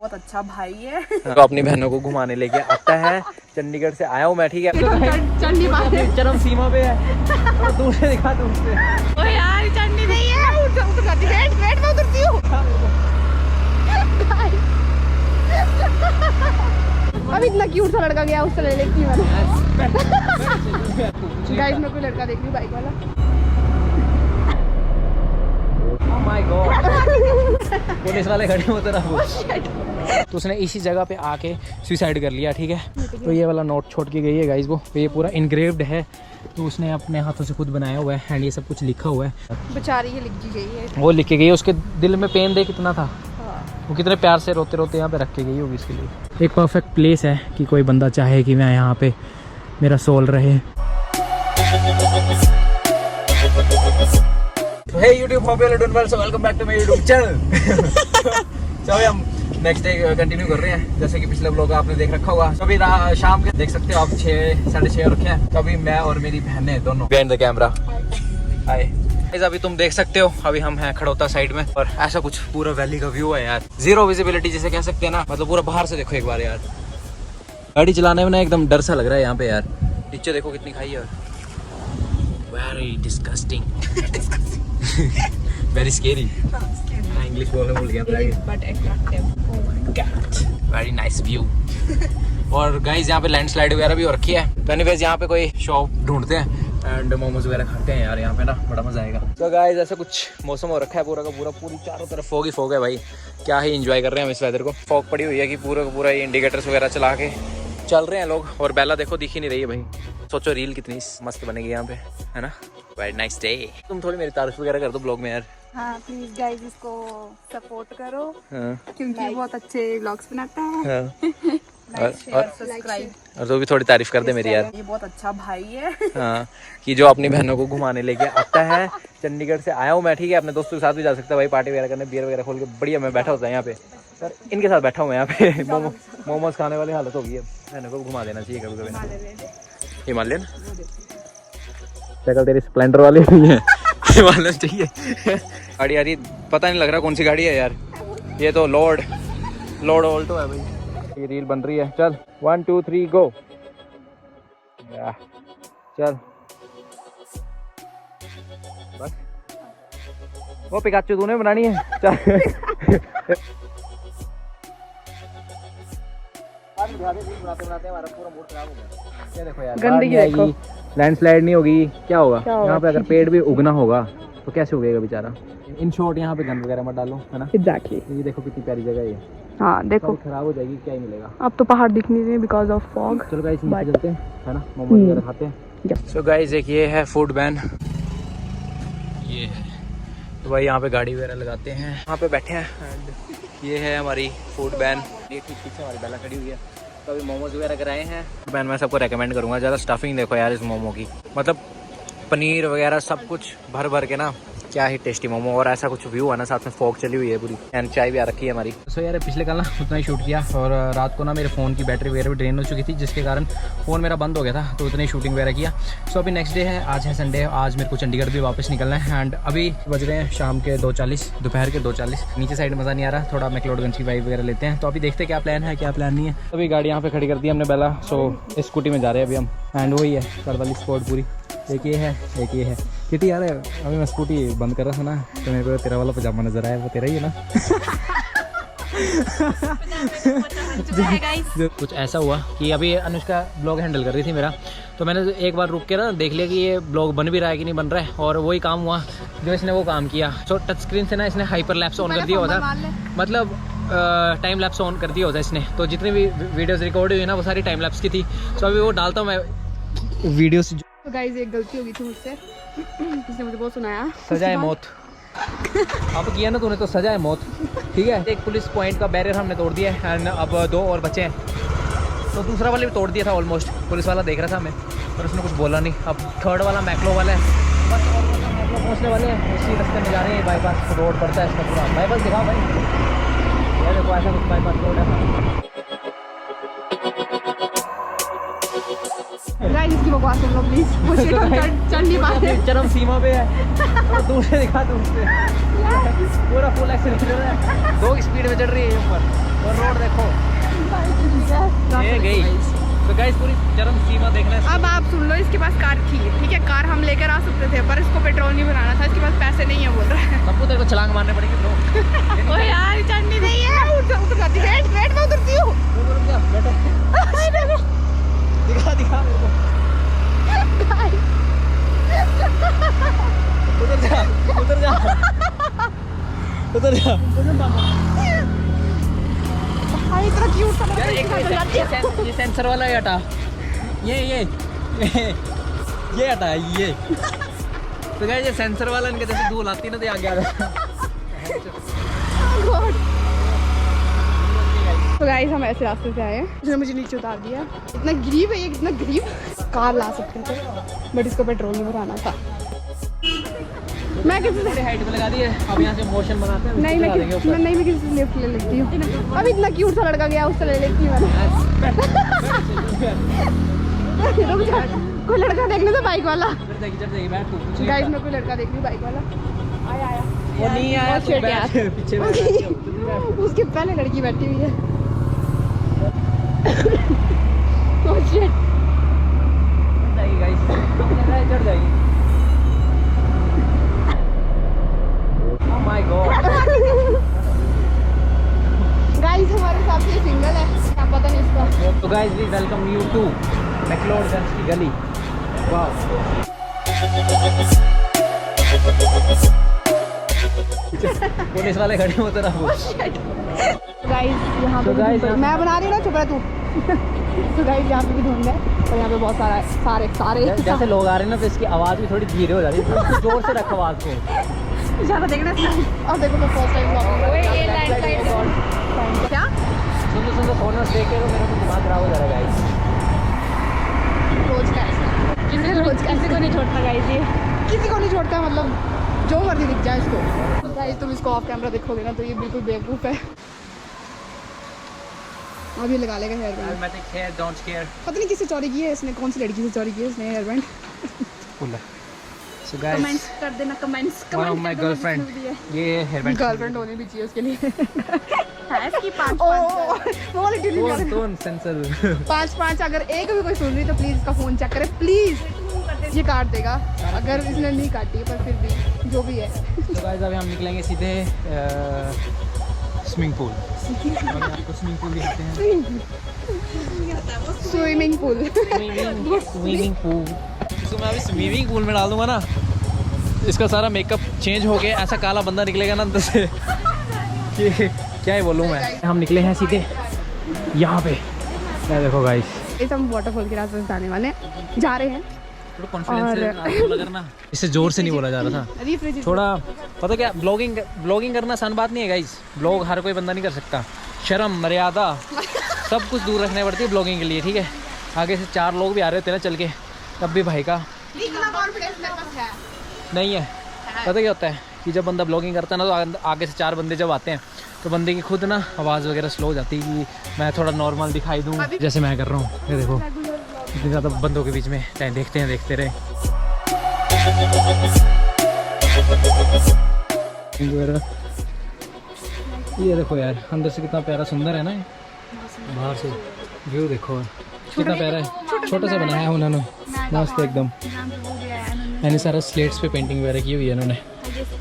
बहुत अच्छा भाई है। तो अपनी बहनों को घुमाने लेके आता है। चंडीगढ़ से आया हूँ मैं, ठीक है। चरम सीमा पे है, तो दूर से दिखा, दूर से। ओ यार चढ़नी नहीं है, उतर जाती है। वेट मैं उतरती हूँ। अब इतना क्यूट सा लड़का गया, उससे ले लेती हूँ। गाइस मैं कोई लड़का देख रही हूँ बाइक वाला। Oh my God। पुलिस वाले खड़े हो तरफ। तो उसने इसी जगह पे आके सुसाइड कर लिया, ठीक है। तो ये वाला नोट छोड़ के गई है गाइस वो, ये पूरा इनग्रेव्ड है। तो उसने अपने हाथों से खुद बनाया हुआ है एंड ये सब कुछ लिखा हुआ है। बेचारी ये लिख दी गई है, वो लिख के गई है। उसके दिल में पेन दे कितना था। वो कितने प्यार से रोते रोते यहाँ पे रख के गई होगी इसके लिए। एक परफेक्ट प्लेस है कि कोई बंदा चाहे कि मैं यहाँ पे मेरा सोल रहे। Hey YouTube, hope you're doing well, so welcome back to my YouTube channel। तो अभी हम नेक्स्ट डे कंटिन्यू कर रहे हैं, जैसे कि पिछले ब्लॉग आपने देख रखा होगा। तो अभी शाम के देख सकते हो आप 6 साढ़े 6 रखे हैं। तो अभी मैं और मेरी बहनें दोनों बिहाइंड द कैमरा। हाय। अभी तुम देख सकते हो, अभी हम हैं खड़ौता साइड में और ऐसा कुछ पूरा वैली का व्यू है यार। जीरो विजिबिलिटी जिसे कह सकते हैं ना, मतलब पूरा बाहर से देखो एक बार यार। गाड़ी चलाने में ना एकदम डर सा लग रहा है यहाँ पे यार। नीचे देखो कितनी खाई है, very disgusting. Very scary. English बोलने भूल गया। Very nice view. और गाइस यहाँ पे लैंडस्लाइड वगैरह भी हो रखी है। तो एनीवेज यहाँ पे कोई शॉप ढूंढते हैं एंड मोमोज वगैरह खाते हैं यार, यहाँ पे ना बड़ा मजा आएगा। तो गाइस ऐसा कुछ मौसम हो रखा है पूरा का पूरा, पूरी चारों तरफ फॉग ही फॉग है भाई। क्या ही एंजॉय कर रहे हैं हम इस वेदर को। फॉग पड़ी हुई है कि पूरा का पूरा ये इंडिकेटर्स वगैरह चला के चल रहे हैं लोग। और बेला देखो दिख ही नहीं रही है भाई। सोचो रील कितनी मस्त बनेगी यहाँ पे, है ना। Very nice day. तुम थोड़ी मेरी तारीफ वगैरह कर दो ब्लॉग में यार। हाँ प्लीज गाइस इसको सपोर्ट करो। हाँ। क्योंकि बहुत अच्छे व्लॉग्स बनाता है। हाँ। सब्सक्राइब और तो भी थोड़ी तारीफ कर दे मेरी यार। ये बहुत अच्छा भाई है। हाँ, कि जो अपनी बहनों को घुमाने लेके आता है। चंडीगढ़ से आया हूँ मैं, ठीक है। अपने दोस्तों के साथ भी जा सकता है भाई, पार्टी वगैरह करने, बियर वगैरह खोल के बढ़िया मैं बैठा होता है यहाँ पे। सर इनके साथ बैठा हूँ यहाँ पे। मोमोज खाने वाली हालत होगी है। बहनों को घुमा देना चाहिए कभी कभी। हिमालयन शक्ल तेरी स्प्लेंडर वाली नहीं है। हिमालयन चाहिए। गाड़ी यार पता नहीं लग रहा कौन सी गाड़ी है यार। ये तो लॉर्ड ऑल्टो है भाई। ये रील बन रही है। चल 1 2 3 गो। चल बस वो पिकाचू तूने बनानी है। चल बनाते हमारा पूरा मूड खराब हो गया। क्या देखो यार, गंदगी देखो। लैंडस्लाइड नहीं होगी क्या होगा यहाँ पे। अगर पेड़ भी उगना होगा तो कैसे उगेगा बेचारा। इन शॉर्ट यहाँ पे गंद वगैरह मत डालो, है ना। एग्जैक्टली। ये देखो कितनी प्यारी जगह है ये। हाँ देखो खराब हो जाएगी, क्या ही मिलेगा। अब तो पहाड़ दिख नहीं रहे बिकॉज ऑफ फॉग। चलो गाइस नीचे चलते हैं, है ना। मोमोज वगैरह खाते हैं। सो गाइस एक ये है फूड बैन, ये है। तो भाई यहाँ पे गाड़ी वगैरह लगाते हैं, यहाँ पे बैठे हैं। एंड ये है हमारी फूड बैन। ये ठीक पीछे हमारी बेला खड़ी हुई है। तो अभी मोमोज वगैरह कराए हैं। फूड बैन मैं सबको रेकमेंड करूँगा। ज़्यादा स्टफिंग देखो यार इस मोमो की, मतलब पनीर वगैरह सब कुछ भर भर के ना, क्या ही टेस्टी मोमो। और ऐसा कुछ व्यू है ना, साथ में फॉग चली हुई है पूरी एंड चाय भी आ रखी है हमारी। सो यार पिछले कल ना उतना ही शूट किया और रात को ना मेरे फ़ोन की बैटरी वगैरह भी ड्रेन हो चुकी थी, जिसके कारण फ़ोन मेरा बंद हो गया था। तो उतनी शूटिंग वगैरह किया। सो अभी नेक्स्ट डे है, आज है संडे। आज मेरे को चंडीगढ़ भी वापस निकलना है। एंड अभी बज रहे हैं शाम के 2:40, दोपहर के 2:40। नीचे साइड मज़ा नहीं आ रहा, थोड़ा मैक्लोडगंज की वाइब वगैरह लेते हैं। तो अभी देखते हैं क्या प्लान है क्या प्लान नहीं है। अभी गाड़ी यहाँ पे खड़ी कर दी हमने बेला। सो स्कूटी में जा रहे हैं अभी हम। एंड वही है कर वाली स्पॉट पूरी। एक ये है, एक ये है। किटी यार अभी मैं स्कूटी बंद कर रहा था ना, तो मेरे को तेरा वाला पजामा नजर आया। वो तेरा ही है ना। कुछ ऐसा हुआ कि अभी अनुष्का ब्लॉग हैंडल कर रही थी मेरा, तो मैंने एक बार रुक के ना देख लिया कि ये ब्लॉग बन भी रहा है कि नहीं बन रहा है। और वही काम हुआ जो इसने वो काम किया। तो टच स्क्रीन से ना इसने हाइपर लैप्स ऑन कर दिया होता, मतलब टाइम लैप्स ऑन कर दिया होता इसने। तो जितनी भी वीडियोस रिकॉर्ड हुई ना वो सारी टाइम लैप्स की थी। तो अभी वो डालता हूँ मैं वीडियोस। तो गाइस एक गलती हो गई थी मुझसे, जिसने मुझे बहुत सुनाया। सजा है मौत। अब किया ना तूने तो सजा है मौत, ठीक है। एक पुलिस पॉइंट का बैरियर हमने तोड़ दिया है एंड अब 2 और बचे हैं। तो दूसरा वाले भी तोड़ दिया था ऑलमोस्ट। पुलिस वाला देख रहा था हमें पर उसने कुछ बोला नहीं। अब थर्ड वाला मैक्लो वाला है, बस और मैक्लो पहुँचने वाले हैं। उसी रास्ते में जा रहे हैं। बाईपास रोड पड़ता है इसका पूरा। बाईपास दिखाओ भाई, ये देखो ऐसा कुछ बाईपास रोड है। गाइस इसकी बकवास सुन लो प्लीज। वो चढ़ नहीं पाते। चरम सीमा पे है, तो दूर से दिखा, दूर से। पूरा फुल एक्सीलरेटर है, 2 स्पीड में चढ़ रही है ऊपर। और रोड देखो, ये गई। तो गाइस पूरी चरम सीमा देखना है। अब आप सुन लो, इसके पास कार थी, ठीक है, कार हम लेकर आ सकते थे, पर इसको पेट्रोल नहीं भराना था, इसके पास पैसे नहीं है बोल रहा है। सबको तेरे को छलांग मारने पड़ेगी ब्रो। ओए यार चढ़ नहीं रही है, उतर जाती है, वेट मैं उतरती हूँ। दिखा दिखा मेरे को। उतर जा उतर जा उतर जा। भाई इतना क्यूट सा यार ये सेंसर वाला ये हटा, ये हटा ये। तो गाइस ये सेंसर वाला इनके जैसे धूल आती है ना, तो आगे आ रहा है। तो गाइस हम ऐसे रास्ते से आए हैं, जिसने मुझे नीचे उतार दिया। इतना गरीब है ये, कितना गरीब। कार ला सकते थे बट इसको पेट्रोल में भराना था। मैं किसी से हाइट पे लगा दिए, अब यहाँ से मोशन बनाते हैं। नहीं मैं किसी से लिफ्ट ले लेती हूँ। अब इतना क्यूट सा लड़का गया, उससे ले लेती हूँ मैंने। कोई लड़का देख ले तो बाइक वाला। गाइस मैं कोई लड़का देख रही, बाइक वाला आया। वो नहीं आया तो बैठ पीछे उसके पहले लड़की बैठी हुई है। चढ़ जाएगी। Oh my God. गाइस हमारे साथ ये सिंगल है, क्या पता नहीं इसका। तो guys we welcome you to McLeodganj की गली। वाह। पुलिस वाले खड़े होते रहो। गाइस यहाँ पे मैं बना रही हूँ ना, चुप रह तू। तो गाइस यहाँ पे भी ढूंढ है और यहाँ पे बहुत सारे जैसे लोग आ रहे हैं ना, तो इसकी आवाज़ भी थोड़ी धीरे हो जा रही है। जोर से रखो आवाज़ को। ज़्यादा देखना। और देखो मैं फर्स्ट टाइम ये लैंडस्लाइड क्या सुंदर फोन देख के तो मेरा तो दिमाग खराब हो जा रहा है गाइस। रोज का किसी को नहीं छोड़ता गाइस, ये किसी को नहीं छोड़ता, मतलब जो मर्जी दिख जाए इसको। गाइस तुम इसको ऑफ कैमरा देखोगे ना तो ये बिल्कुल बेवकूफ़ है। अभी लगा लेगा हेयर बैंड। Don't care. पता नहीं किससे चोरी की है इसने, कौन सी लड़की से चोरी की है इसने hair band. So guys, comments कर देना, comments one of my girlfriend, ये हेयर बैंड गर्लफ्रेंड होनी भी चाहिए उसके लिए। है इसकी 5 अगर एक भी कोई सुन रही तो प्लीज इसका फोन चेक करे, प्लीज। ये काट देगा अगर इसने नहीं काटी, पर फिर भी जो भी है। तो गाइस अभी हम निकलेंगे सीधे स्विमिंग पूल। आपको स्विमिंग पूल दिखाते हैं। स्विमिंग पूल इसको मैं अभी स्विमिंग पूल में डाल दूंगा ना, इसका सारा मेकअप चेंज हो गया, ऐसा काला बंदा निकलेगा ना अंदर से कि क्या ही बोलूँ मैं। हम निकले हैं सीधे यहाँ पे, क्या देखो गाइस। इस हम वाटरफॉल के रास्ते से जाने वाले जा रहे हैं। थोड़ा इससे जोर से नहीं बोला जा रहा था थोड़ा। पता क्या, ब्लॉगिंग करना आसान बात नहीं है गाइस। ब्लॉग हर कोई बंदा नहीं कर सकता। शर्म मर्यादा सब कुछ दूर रखने पड़ती है ब्लॉगिंग के लिए, ठीक है। आगे से 4 लोग भी आ रहे थे ना चल के, तब भी भाई का नहीं है। पता क्या होता है कि जब बंदा ब्लॉगिंग करता है ना, तो आगे से 4 बंदे जब आते हैं तो बंदे की खुद ना आवाज़ वगैरह स्लो हो जाती है कि मैं थोड़ा नॉर्मल दिखाई दूँ, जैसे मैं कर रहा हूँ। ये देखो इतने ज़्यादा बंदों के बीच में देखते रहे। ये देखो यार अंदर से कितना प्यारा सुंदर है ना, बाहर से व्यू देखो कितना प्यारा है। छोटा सा बनाया है उन्होंने, मस्त एकदम। यानी सारा स्लेट्स पे पेंटिंग वगैरह की हुई है इन्होंने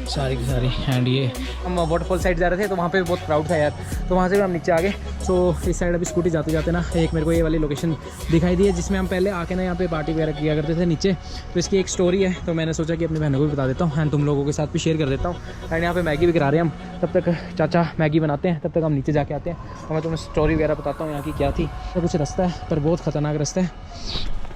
सारी की सारी। एंड ये हम वाटरफॉल साइड जा रहे थे तो वहाँ पे बहुत प्राउड था यार, तो वहाँ से भी हम नीचे आ गए। सो इस साइड अभी स्कूटी जाते जाते ना एक मेरे को ये वाली लोकेशन दिखाई दी है, जिसमें हम पहले आके ना यहाँ पे पार्टी वगैरह किया करते थे नीचे। तो इसकी एक स्टोरी है, तो मैंने सोचा कि अपनी बहनों को भी बता देता हूँ एंड तुम लोगों के साथ भी शेयर कर देता हूँ। एंड यहाँ पे मैगी भी करा रहे हैं हम, तब तक चाचा मैगी बनाते हैं, तब तक हम नीचे जाके आते हैं और मैं तुम्हें स्टोरी वगैरह बताता हूँ यहाँ की क्या थी। तो कुछ रास्ता है पर बहुत ख़तरनाक रास्ता है।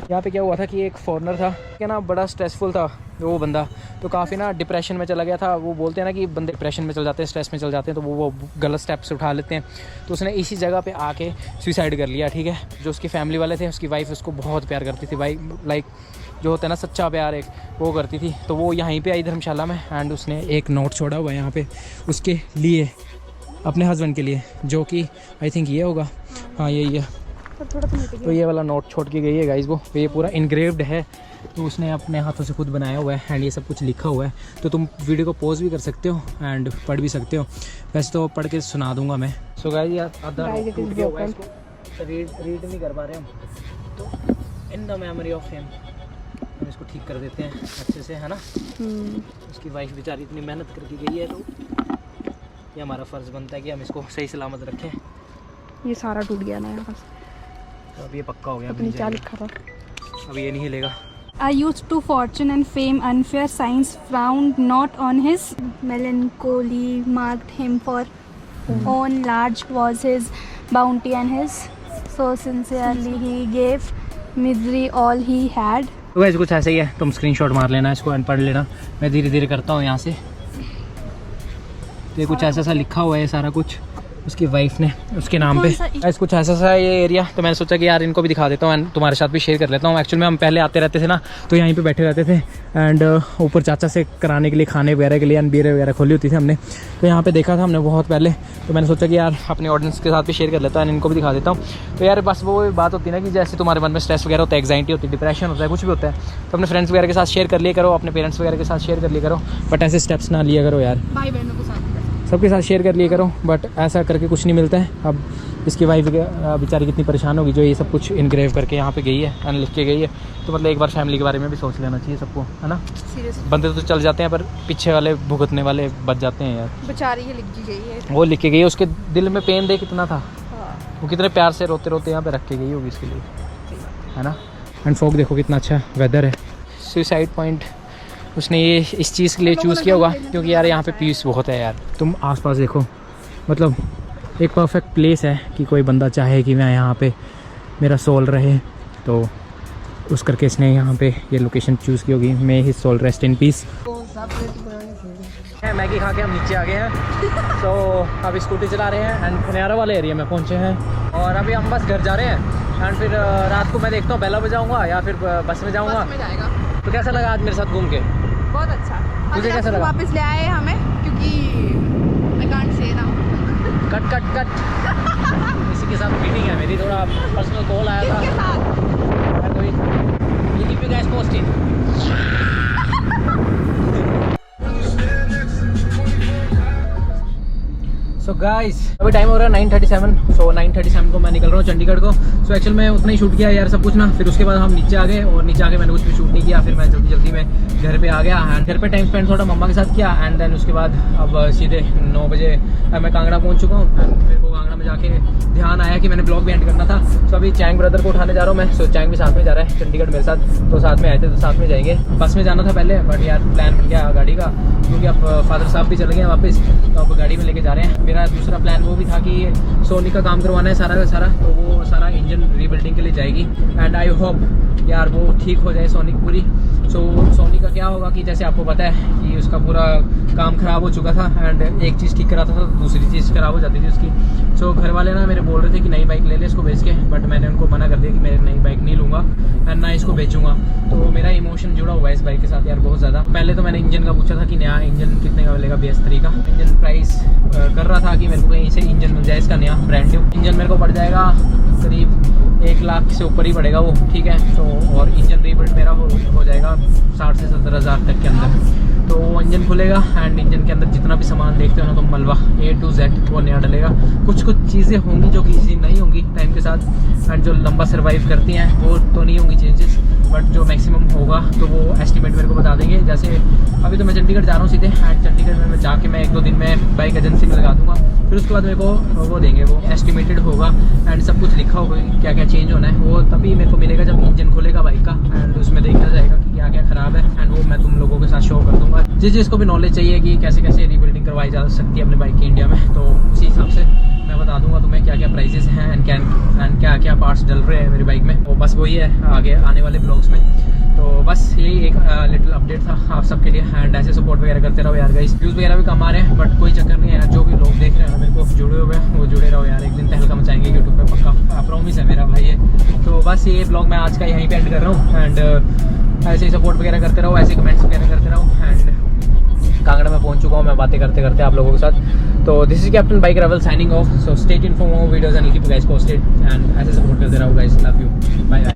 यहाँ पे क्या हुआ था कि एक फॉरेनर था क्या ना, बड़ा स्ट्रेसफुल था वो बंदा, तो काफ़ी ना डिप्रेशन में चला गया था। वो बोलते हैं ना कि बंदे डिप्रेशन में चल जाते हैं, स्ट्रेस में चल जाते हैं, तो वो गलत स्टेप्स उठा लेते हैं। तो उसने इसी जगह पे आके सुसाइड कर लिया, ठीक है। जो उसकी फैमिली वाले थे, उसकी वाइफ उसको बहुत प्यार करती थी भाई, लाइक जो होता है ना सच्चा प्यार एक, वो करती थी। तो वो यहीं पे आई धर्मशाला में एंड उसने एक नोट छोड़ा हुआ है यहाँ पे उसके लिए, अपने हस्बैंड के लिए, जो कि आई थिंक ये होगा, हाँ यही है। तो ये वाला नोट छोड़ के गई है गाइस वो, ये पूरा इनग्रेव्ड है तो उसने अपने हाथों से खुद बनाया हुआ है एंड ये सब कुछ लिखा हुआ है। तो तुम वीडियो को पॉज भी कर सकते हो एंड पढ़ भी सकते हो। वैसे तो पढ़ के सुना दूंगा मैं। सो गाइस आधा टूट गया हुआ है, इसको रीड नहीं कर पा रहे हम, तो in the memory of him हम इसको ठीक कर देते हैं अच्छे से, है ना। उसकी वाइफ बेचारी इतनी मेहनत करके गई है, तो ये हमारा फ़र्ज़ बनता है कि हम इसको सही सलामत रखें। ये सारा टूट गया ना यहाँ पर, तो अब ये पक्का हो गया। अपनी क्या लिखा था, अब ये नहीं हिलेगा। I used to fortune and fame, unfair signs frowned not on his melancholy, marked him for own large was his bounty and his so sincerely he gave misery all he had. तो वैसे कुछ ऐसा ही है, तुम screenshot मार लेना इसको and पढ़ लेना। मैं धीरे धीरे करता हूँ यहाँ से। तो ये कुछ ऐसा सा लिखा हुआ है सारा कुछ उसकी वाइफ ने उसके नाम पे। ऐसा कुछ ऐसा सा ये एरिया, तो मैंने सोचा कि यार इनको भी दिखा देता हूँ एंड तुम्हारे साथ भी शेयर कर लेता हूँ। एक्चुअली में हम पहले आते रहते थे ना, तो यहीं पे बैठे रहते थे एंड ऊपर चाचा से कराने के लिए खाने वगैरह के लिए एंड बियर वगैरह खोली होती थी हमने, तो यहाँ पे देखा था हमने बहुत पहले। तो मैंने सोचा कि यार अपने ऑडियंस के साथ भी शेयर कर लेता हूँ एंड इनको भी दिखा देता हूँ। तो यार बस वो बात होती है ना कि जैसे तुम्हारे मन में स्ट्रेस वगैरह होता है, एग्जाइटी होती है, डिप्रेशन होता है, कुछ भी होता है, तो अपने फ्रेंड्स वगैरह के साथ शेयर कर लिया करो, अपने पेरेंट्स वगैरह के साथ शेयर कर लिया करो, बट ऐसे स्टेप्स ना लिया करो यार। भाई बहनों के साथ सबके साथ शेयर कर लिया करो, बट ऐसा करके कुछ नहीं मिलता है। अब इसकी वाइफ बेचारी कितनी परेशान होगी जो ये सब कुछ इनग्रेव करके यहाँ पे गई है एंड लिख के गई है। तो मतलब एक बार फैमिली के बारे में भी सोच लेना चाहिए सबको, है ना। सीरियसली बंदे तो चल जाते हैं पर पीछे वाले भुगतने वाले बच जाते हैं यार। बेचारी ये लिख दी गई है, वो लिख के गई है, उसके दिल में पेन दे कितना था, हाँ। वो कितने प्यार से रोते रोते यहाँ पे रख के गई होगी इसके लिए, है ना। एंड फॉग देखो कितना अच्छा वेदर है। सुसाइड पॉइंट उसने ये इस चीज़ के लिए चूज़ किया होगा क्योंकि यार यहाँ पे पीस बहुत है यार। तुम आसपास देखो, मतलब एक परफेक्ट प्लेस है कि कोई बंदा चाहे कि मैं यहाँ पे मेरा सोल रहे, तो उस करके इसने यहाँ पे ये लोकेशन चूज़ की होगी। May his soul rest in peace. Maggi खा के हम नीचे आ गए हैं। तो अभी स्कूटी चला रहे हैं एंड खनियारा वाले एरिया में पहुँचे हैं और अभी हम बस घर जा रहे हैं एंड फिर रात को मैं देखता हूँ बेला बजाऊँगा या फिर बस में जाऊँगा। तो कैसा लगा आज मेरे साथ घूम के? बहुत अच्छा। तुझे कैसा लगा? वापस ले आए हमें क्योंकि I can't say now। Cut cut cut इसी के साथ मीटिंग है मेरी, थोड़ा पर्सनल कॉल आया था। किसके साथ? We'll keep you guys posted। So guys अभी टाइम हो रहा है 9:37। सो 9:37 को मैं निकल रहा हूँ चंडीगढ़ को। सो एक्चुअल में उतना ही शूट किया यार सब कुछ ना, फिर उसके बाद हम नीचे आ गए और नीचे आके मैंने कुछ भी शूट नहीं किया। फिर मैं जल्दी में घर पे आ गया एंड घर पे टाइम स्पेंड थोड़ा मम्मा के साथ किया एंड देन उसके बाद अब सीधे 9 बजे मैं कांगड़ा पहुँच चुका हूँ एंड मेरे को कांगड़ा में जाके ध्यान आया कि मैंने ब्लॉग भी एंड करना था। सो अभी चैंग ब्रदर को उठाने जा रहा हूँ मैं। सो चैंग भी साथ में जा रहा है चंडीगढ़ मेरे साथ, तो साथ में आए थे तो साथ में जाएंगे। बस में जाना था पहले बट यार प्लान बन गया गाड़ी का, क्योंकि अब फादर साहब भी चले गए वापस, तो अब गाड़ी में लेके जा रहे हैं। मेरा दूसरा प्लान वो भी था कि सोनी का काम करवाना है सारा का सारा, तो वो सारा इंजन रीबिल्डिंग के लिए जाएगी एंड आई होप यार वो ठीक हो जाए सोनी पूरी। सो सोनी का क्या होगा कि जैसे आपको पता है कि उसका पूरा काम ख़राब हो चुका था एंड एक चीज़ ठीक कराता था तो दूसरी चीज़ ख़राब हो जाती थी उसकी। सो घर वाले ना मेरे बोल रहे थे कि नई बाइक ले ले इसको बेच के, बट मैंने उनको मना कर दिया कि मैं नई बाइक नहीं लूँगा एंड ना इसको बेचूंगा। तो मेरा इमोशन जुड़ा हुआ है इस बाइक के साथ यार बहुत ज़्यादा। पहले तो मैंने इंजन का पूछा था कि नया इंजन कितने का मिलेगा, BS3 का इंजन प्राइस कर रहा था कि मेरे को कहीं से इंजन मिल जाए इसका नया ब्रांड न्यू। इंजन मेरे को पड़ जाएगा करीब 1 लाख से ऊपर ही पड़ेगा वो, ठीक है। तो और इंजन रीबिल्ड मेरा हो जाएगा 60 से 70 हज़ार तक के अंदर। तो वो इंजन खुलेगा एंड इंजन के अंदर जितना भी सामान देखते हो ना तो मलबा A to Z वो नया डलेगा। कुछ चीज़ें होंगी जो कि इजी नहीं होंगी टाइम के साथ एंड जो लंबा सर्वाइव करती हैं वो तो नहीं होंगी चेंजेस, बट जो मैक्सिमम होगा तो वो एस्टिमेट मेरे को बता देंगे। जैसे अभी तो मैं चंडीगढ़ जा रहा हूँ सीधे एंड चंडीगढ़ में जाके मैं 1-2 दिन में बाइक एजेंसी में लगा दूँगा, फिर उसके बाद मेरे को वो देंगे, वो एस्टिमेटेड होगा एंड सब कुछ लिखा होगा क्या क्या चेंज होना है। वो तभी मेरे को मिलेगा जब इंजन खुलेगा बाइक का एंड उसमें देखा जाएगा कि क्या क्या ख़राब है एंड वो मैं तुम लोगों के साथ शो कर दूँगा। जिस जिसको भी नॉलेज चाहिए कि कैसे कैसे रीबिल्डिंग करवाई जा सकती है अपने बाइक की इंडिया में, तो उसी हिसाब से मैं बता दूंगा तुम्हें क्या क्या प्राइजेस हैं एंड क्या क्या पार्ट्स डल रहे हैं मेरी बाइक में। तो बस वही है आगे आने वाले ब्लॉग्स में। तो बस यही एक लिटिल अपडेट था आप सबके लिए एंड ऐसे सपोर्ट वगैरह करते रहो यार गाइस। व्यूज़ वगैरह भी कम आ रहे हैं बट कोई चक्कर नहीं है यार, जो भी लोग देख रहे हैं मेरे को जुड़े हुए हैं वो जुड़े रहो यार, एक दिन तहलका मचाएंगे यूट्यूब पे पक्का, प्रॉमिस है मेरा भाई ये। तो बस ये ब्लॉग मैं आज का यहीं पे एंड कर रहा हूँ एंड ऐसे ही सपोर्ट वगैरह करते रहो, ऐसे कमेंट्स वगैरह करते रहो एंड कांगड़ा में पहुंच चुका हूँ मैं बातें करते करते आप लोगों के साथ। तो this is Captain Bike Travel signing off. So stay tuned for more videos and keep you guys posted and ऐसे सपोर्ट करते रहो guys, love you, bye bye.